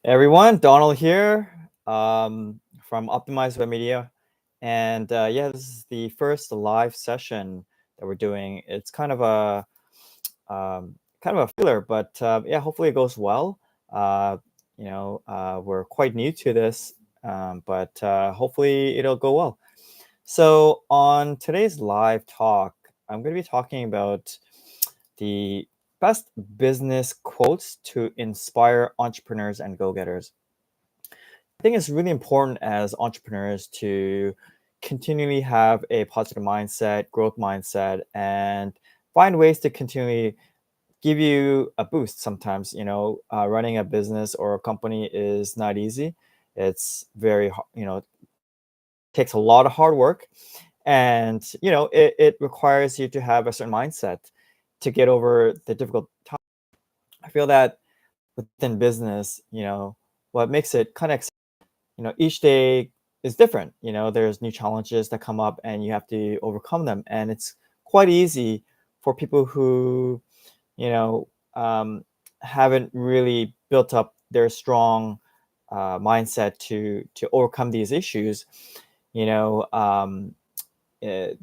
Everyone, Donald here from Optimized Webmedia. And yeah, this is the first live session that we're doing. It's kind of a filler, but yeah, hopefully it goes well. Uh, we're quite new to this, but hopefully it'll go well. So on today's live talk, I'm going to be talking about the best business quotes to inspire entrepreneurs and go-getters. I think it's really important as entrepreneurs to continually have a positive mindset, growth mindset, and find ways to continually give you a boost. Sometimes, running a business or a company is not easy. It's very, takes a lot of hard work, and it requires you to have a certain mindset to get over the difficult time. I feel that within business, what makes it kind of each day is different. There's new challenges that come up and you have to overcome them, and it's quite easy for people who you know um, haven't really built up their strong mindset to overcome these issues, you know um,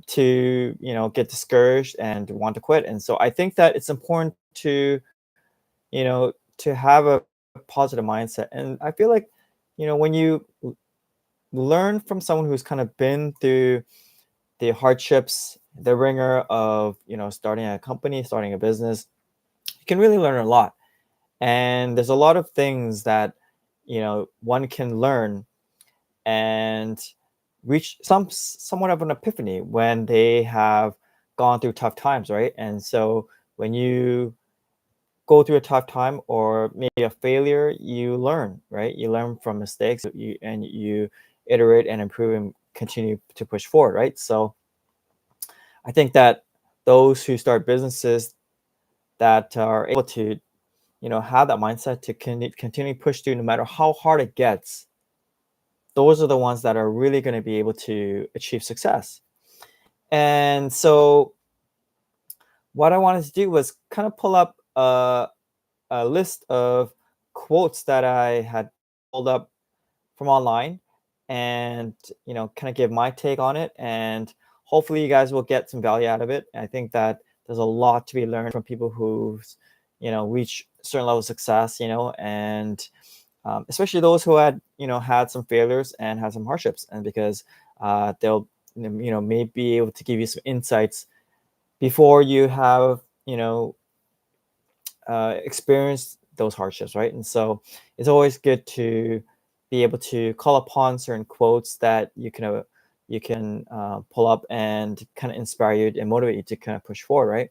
to get discouraged and want to quit. And so I think that it's important to have a positive mindset. And I feel like when you learn from someone who's kind of been through the hardships, the ringer of starting a company, starting a business, you can really learn a lot. And there's a lot of things that one can learn and reach somewhat of an epiphany when they have gone through tough times, right? And so when you go through a tough time or maybe a failure, you learn, right? You learn from mistakes, and you iterate and improve and continue to push forward, right? So I think that those who start businesses that are able to, have that mindset to continue push through no matter how hard it gets, those are the ones that are really going to be able to achieve success. And so what I wanted to do was kind of pull up a list of quotes that I had pulled up from online, and kind of give my take on it, and hopefully you guys will get some value out of it. I think that there's a lot to be learned from people who reach a certain level of success, and especially those who had some failures and had some hardships, and because they'll may be able to give you some insights before you have experienced those hardships, right? And so it's always good to be able to call upon certain quotes that you can pull up and kind of inspire you and motivate you to kind of push forward, right?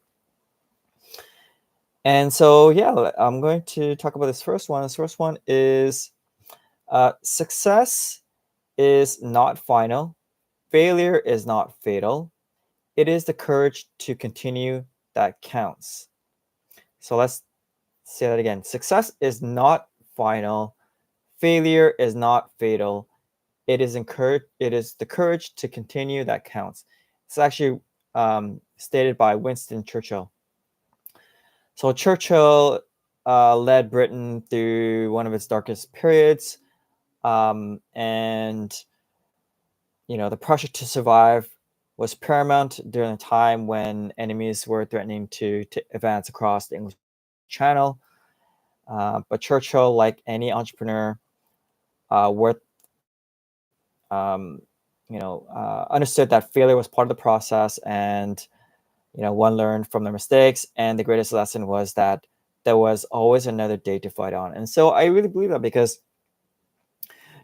And so yeah, I'm going to talk about this first one. This first one is success is not final, failure is not fatal. It is the courage to continue that counts. So let's say that again. Success is not final. Failure is not fatal. It is the courage to continue that counts. It's actually stated by Winston Churchill. So Churchill led Britain through one of its darkest periods, and the pressure to survive was paramount during a time when enemies were threatening to advance across the English Channel. But Churchill, like any entrepreneur, worth understood that failure was part of the process, and one learned from their mistakes. And the greatest lesson was that there was always another day to fight on. And so I really believe that, because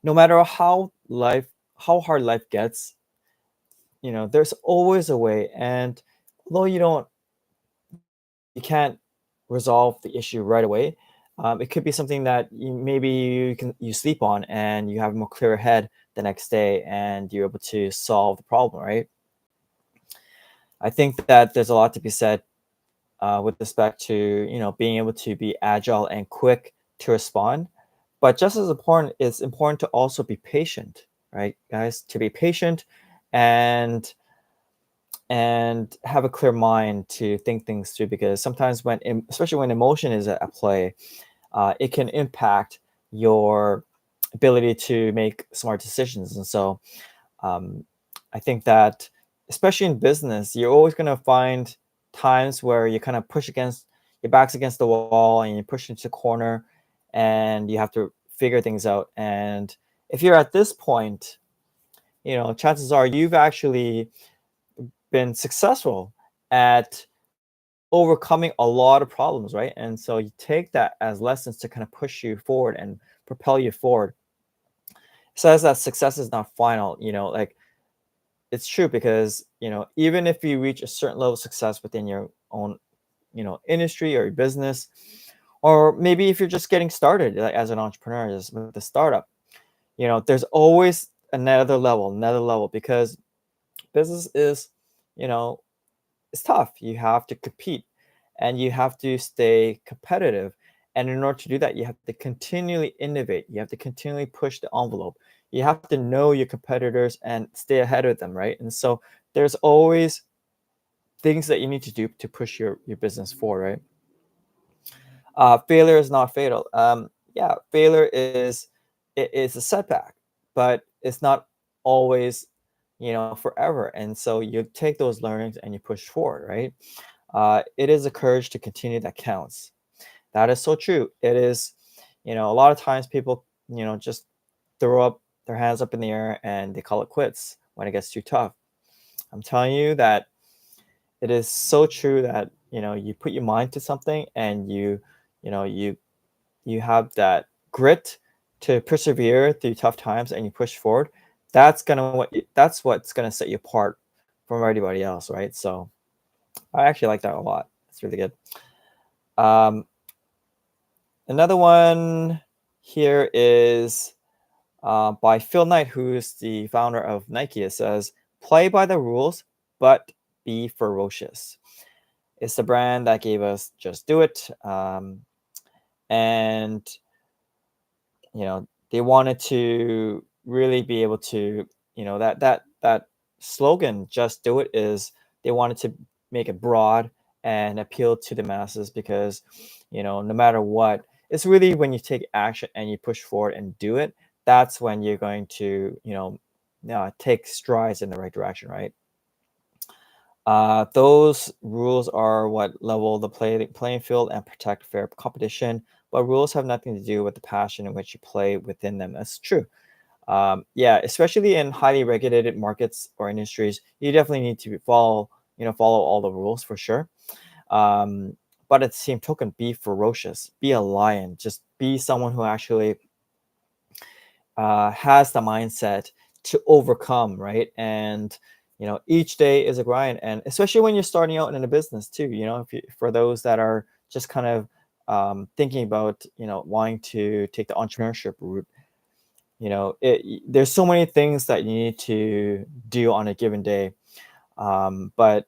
no matter how hard life gets, there's always a way. And although you can't resolve the issue right away, it could be something that maybe you sleep on and you have a more clearer head the next day, and you're able to solve the problem, right? I think that there's a lot to be said with respect to being able to be agile and quick to respond. But just as important, it's important to also be patient, right, guys? To be patient and have a clear mind to think things through, because sometimes especially when emotion is at play, it can impact your ability to make smart decisions. And so um, I think that, especially in business, you're always going to find times where you kind of push against your back's against the wall and you push into a corner and you have to figure things out. And if you're at this point, chances are you've actually been successful at overcoming a lot of problems, right? And so you take that as lessons to kind of push you forward and propel you forward. It says that success is not final, like it's true because, even if you reach a certain level of success within your own, industry or your business, or maybe if you're just getting started, like as an entrepreneur, just with a startup, there's always another level because business is, you know, it's tough. You have to compete and you have to stay competitive. And in order to do that, you have to continually innovate. You have to continually push the envelope. You have to know your competitors and stay ahead of them, right? And so there's always things that you need to do to push your business forward, right? Failure is not fatal. Yeah, failure is it is a setback, but it's not always, forever. And so you take those learnings and you push forward, right? It is the courage to continue that counts. That is so true. It is, a lot of times people, just throw up their hands up in the air and they call it quits when it gets too tough. I'm telling you that it is so true that, you put your mind to something and you know, you have that grit to persevere through tough times and you push forward. That's what's gonna set you apart from everybody else, right? So I actually like that a lot. It's really good. Um, Another one here is by Phil Knight, who's the founder of Nike. It says, "Play by the rules, but be ferocious." It's the brand that gave us "Just Do It," and they wanted to really be able to, that slogan "Just Do It" is they wanted to make it broad and appeal to the masses because, no matter what, it's really when you take action and you push forward and do it, that's when you're going to, take strides in the right direction, right? Those rules are what level the playing field and protect fair competition, but rules have nothing to do with the passion in which you play within them. That's true. Yeah, especially in highly regulated markets or industries, you definitely need to follow all the rules for sure. But at the same token, be ferocious, be a lion, just be someone who actually has the mindset to overcome, right? And each day is a grind, and especially when you're starting out in a business too. For those that are just kind of thinking about wanting to take the entrepreneurship route, there's so many things that you need to do on a given day. But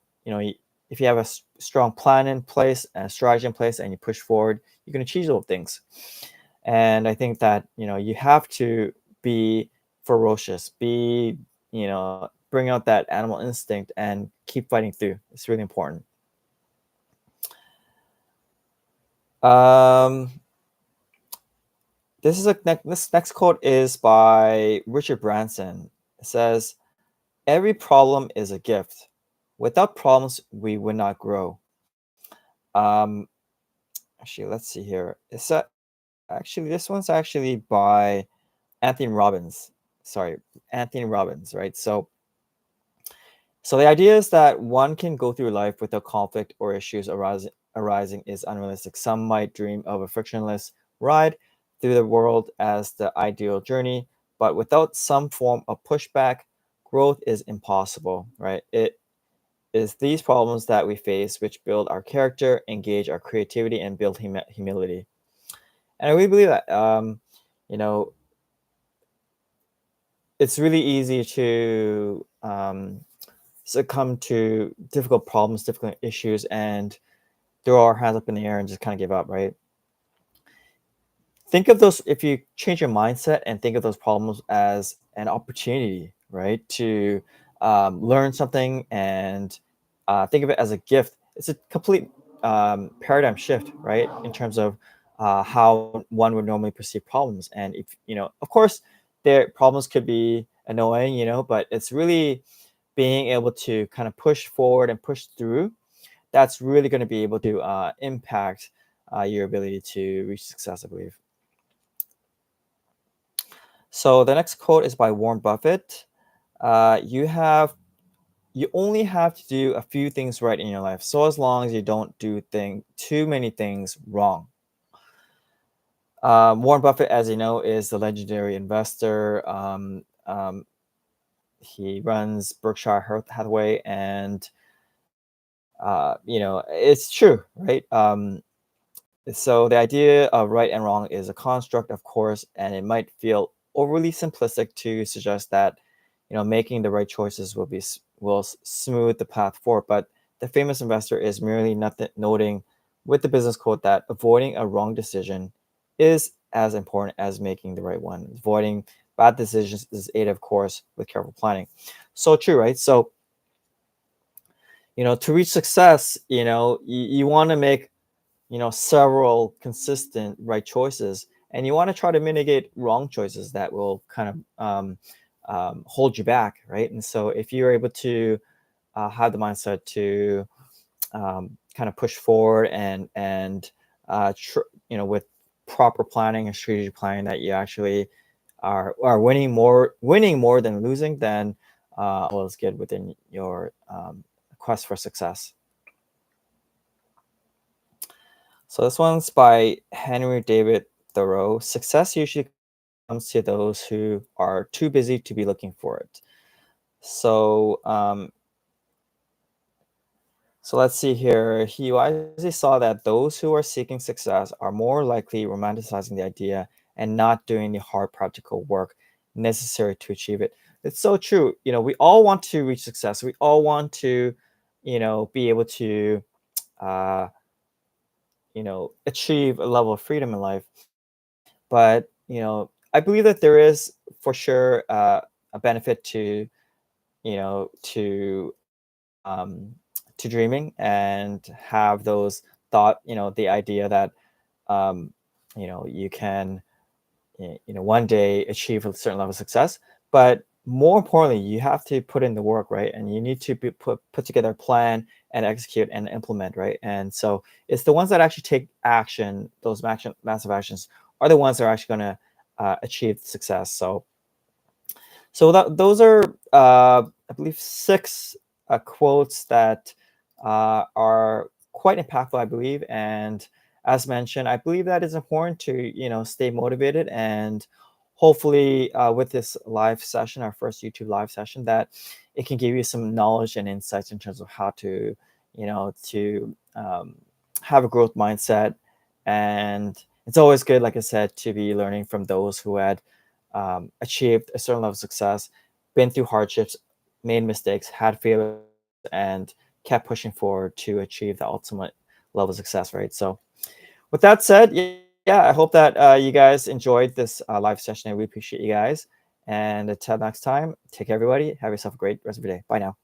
if you have a strong plan in place and a strategy in place and you push forward, you can achieve those things. And I think that you have to be ferocious, bring out that animal instinct and keep fighting through. It's really important. um this next quote is by Richard Branson. It says, "Every problem is a gift. Without problems we would not grow." um Actually, let's see here. This one's actually by Anthony Robbins. Sorry, Anthony Robbins, right? So the idea is that one can go through life without conflict or issues arising is unrealistic. Some might dream of a frictionless ride through the world as the ideal journey, but without some form of pushback, growth is impossible, right? It is these problems that we face which build our character, engage our creativity, and build humility. And I really believe that. You know, it's really easy to succumb to difficult problems, difficult issues, and throw our hands up in the air and just kind of give up, right? Think of those, if you change your mindset and think of those problems as an opportunity, right? To learn something and think of it as a gift. It's a complete paradigm shift, right? In terms of how one would normally perceive problems. And if of course, their problems could be annoying, but it's really being able to kind of push forward and push through. That's really going to be able to impact your ability to reach success, I believe. So the next quote is by Warren Buffett. You only have to do a few things right in your life, so as long as you don't do too many things wrong. Warren Buffett, as you know, is the legendary investor. He runs Berkshire Hathaway, and it's true, right? So the idea of right and wrong is a construct, of course, and it might feel overly simplistic to suggest that making the right choices will smooth the path forward. But the famous investor is merely noting with the business quote that avoiding a wrong decision is as important as making the right one. Avoiding bad decisions is aided, of course, with careful planning. So true, right? So to reach success, you want to make several consistent right choices, and you want to try to mitigate wrong choices that will kind of hold you back, right? And so if you're able to have the mindset to kind of push forward and with proper planning and strategic planning, that you actually are winning more than losing, then all is good within your quest for success. So this one's by Henry David Thoreau. Success usually comes to those who are too busy to be looking for it. So so let's see here. He wisely saw that those who are seeking success are more likely romanticizing the idea and not doing the hard practical work necessary to achieve it. It's so true. We all want to reach success. We all want to, be able to uh, achieve a level of freedom in life. But I believe that there is for sure a benefit to you know um, to dreaming and have those the idea that you can one day achieve a certain level of success. But more importantly, you have to put in the work, right? And you need to put together a plan and execute and implement, right? And so it's the ones that actually take action, those massive actions, are the ones that are actually going to achieve success. So those are, I believe, six quotes that are quite impactful, I believe. And as mentioned, I believe that it's important to stay motivated, and hopefully with this live session, our first YouTube live session, that it can give you some knowledge and insights in terms of how to have a growth mindset. And it's always good, like I said, to be learning from those who had achieved a certain level of success, been through hardships, made mistakes, had failures, and kept pushing forward to achieve the ultimate level of success, right? So, with that said, yeah, I hope that you guys enjoyed this live session. I really appreciate you guys. And until next time, take care, everybody. Have yourself a great rest of your day. Bye now.